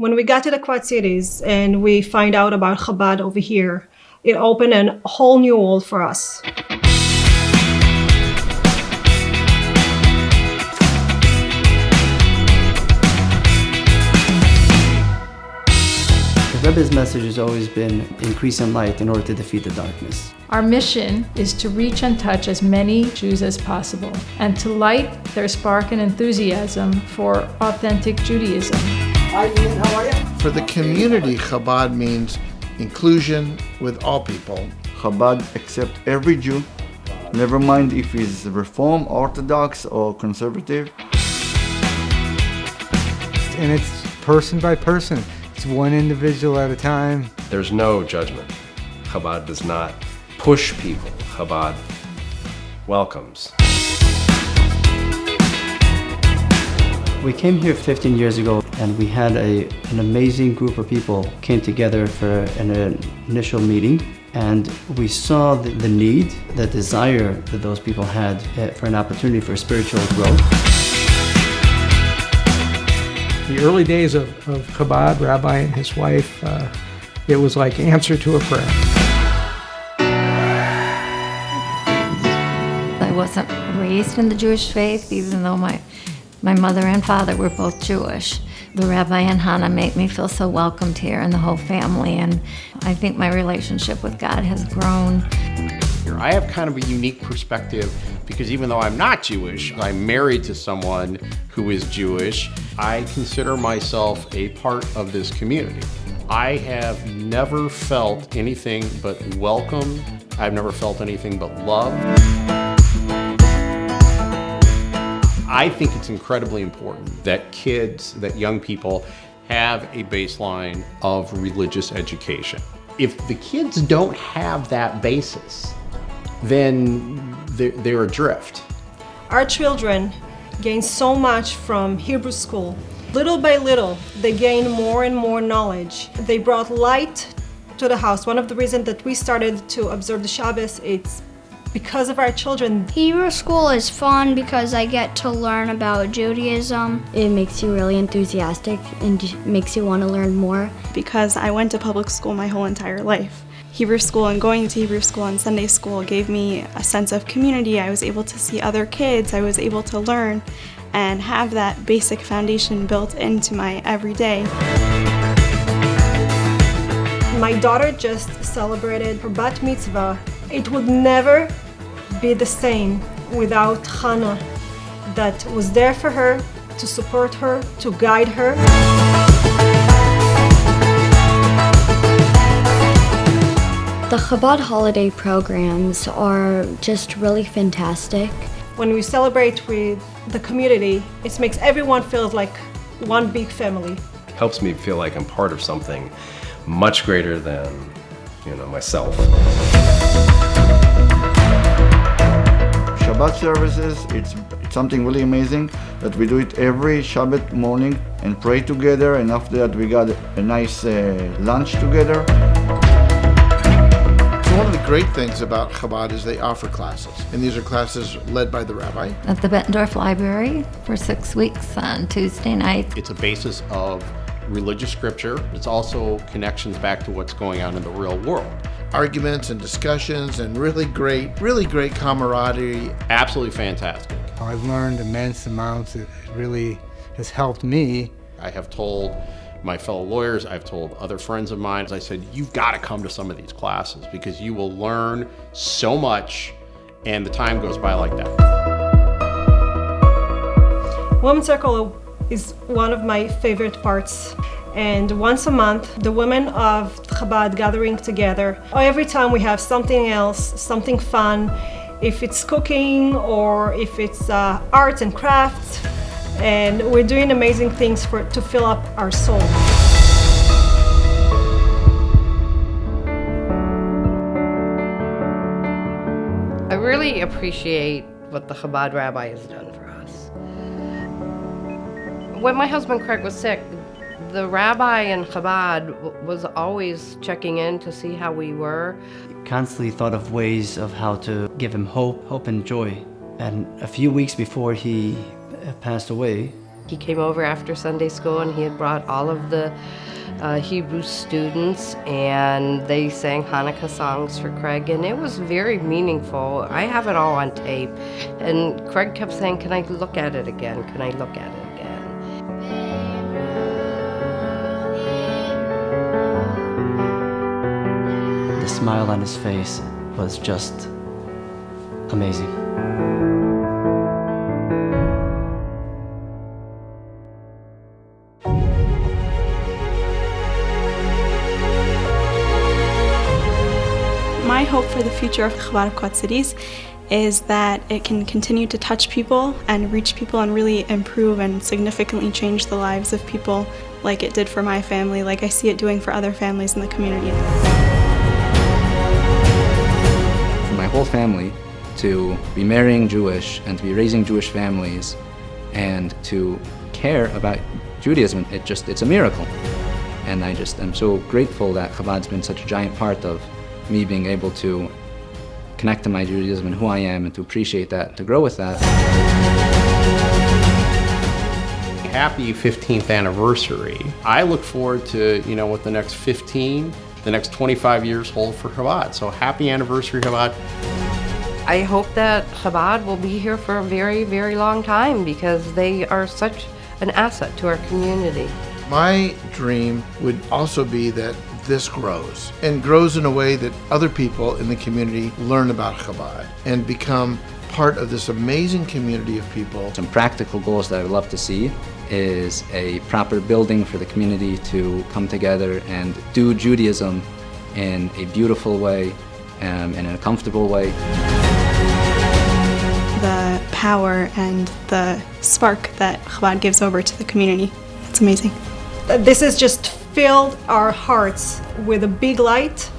When we got to the Quad Cities and we find out about Chabad over here, it opened a whole new world for us. The Rebbe's message has always been increasing light in order to defeat the darkness. Our mission is to reach and touch as many Jews as possible and to light their spark and enthusiasm for authentic Judaism. Hi Ian, how are you? For the community, Chabad means inclusion with all people. Chabad accepts every Jew, never mind if he's Reform, Orthodox, or Conservative. And it's person by person. It's one individual at a time. There's no judgment. Chabad does not push people. Chabad welcomes. We came here 15 years ago and we had an amazing group of people came together for an initial meeting, and we saw the need, the desire that those people had for an opportunity for spiritual growth. The early days of Chabad, Rabbi and his wife, it was like answer to a prayer. I wasn't raised in the Jewish faith, even though my mother and father were both Jewish. The Rabbi and Hannah make me feel so welcomed here and the whole family, and I think my relationship with God has grown. I have kind of a unique perspective because even though I'm not Jewish, I'm married to someone who is Jewish. I consider myself a part of this community. I have never felt anything but welcome. I've never felt anything but love. I think it's incredibly important that kids, that young people have a baseline of religious education. If the kids don't have that basis, then they're adrift. Our children gain so much from Hebrew school. Little by little, they gain more and more knowledge. They brought light to the house. One of the reasons that we started to observe the Shabbos, it's because of our children. Hebrew school is fun because I get to learn about Judaism. It makes you really enthusiastic and makes you want to learn more. Because I went to public school my whole entire life. Hebrew school and going to Hebrew school and Sunday school gave me a sense of community. I was able to see other kids. I was able to learn and have that basic foundation built into my everyday. My daughter just celebrated her bat mitzvah. It would never be the same without Hannah that was there for her, to support her, to guide her. The Chabad holiday programs are just really fantastic. When we celebrate with the community, it makes everyone feel like one big family. It helps me feel like I'm part of something much greater than, myself. Shabbat services, it's something really amazing that we do it every Shabbat morning and pray together, and after that we got a nice lunch together. One of the great things about Chabad is they offer classes, and these are classes led by the rabbi. At the Bettendorf Library for 6 weeks on Tuesday night. It's a basis of religious scripture. It's also connections back to what's going on in the real world. Arguments and discussions and really great camaraderie. Absolutely fantastic. I've learned immense amounts. It really has helped me. I have told my fellow lawyers, I've told other friends of mine, I said, you've got to come to some of these classes because you will learn so much and the time goes by like that. Women's Circle is one of my favorite parts. And once a month, the women of Chabad gathering together. Every time we have something else, something fun, if it's cooking or if it's arts and crafts, and we're doing amazing things to fill up our soul. I really appreciate what the Chabad rabbi has done for us. When my husband Craig was sick, the rabbi in Chabad was always checking in to see how we were. Constantly thought of ways of how to give him hope and joy. And a few weeks before he passed away, He came over after Sunday school and he had brought all of the Hebrew students, and they sang Hanukkah songs for Craig, and it was very meaningful. I have it all on tape, and Craig kept saying, "Can I look at it again? Can I look at it again?" The smile on his face was just amazing. My hope for the future of Chabad of Quad Cities is that it can continue to touch people and reach people and really improve and significantly change the lives of people like it did for my family, like I see it doing for other families in the community. For my whole family to be marrying Jewish and to be raising Jewish families and to care about Judaism, it's a miracle. And I'm so grateful that Chabad's been such a giant part of me being able to connect to my Judaism and who I am and to appreciate that, to grow with that. Happy 15th anniversary. I look forward to, what the next 15, the next 25 years hold for Chabad. So happy anniversary, Chabad. I hope that Chabad will be here for a very, very long time because they are such an asset to our community. My dream would also be that this grows and grows in a way that other people in the community learn about Chabad and become part of this amazing community of people. Some practical goals that I would love to see is a proper building for the community to come together and do Judaism in a beautiful way and in a comfortable way. The power and the spark that Chabad gives over to the community, it's amazing. This has just filled our hearts with a big light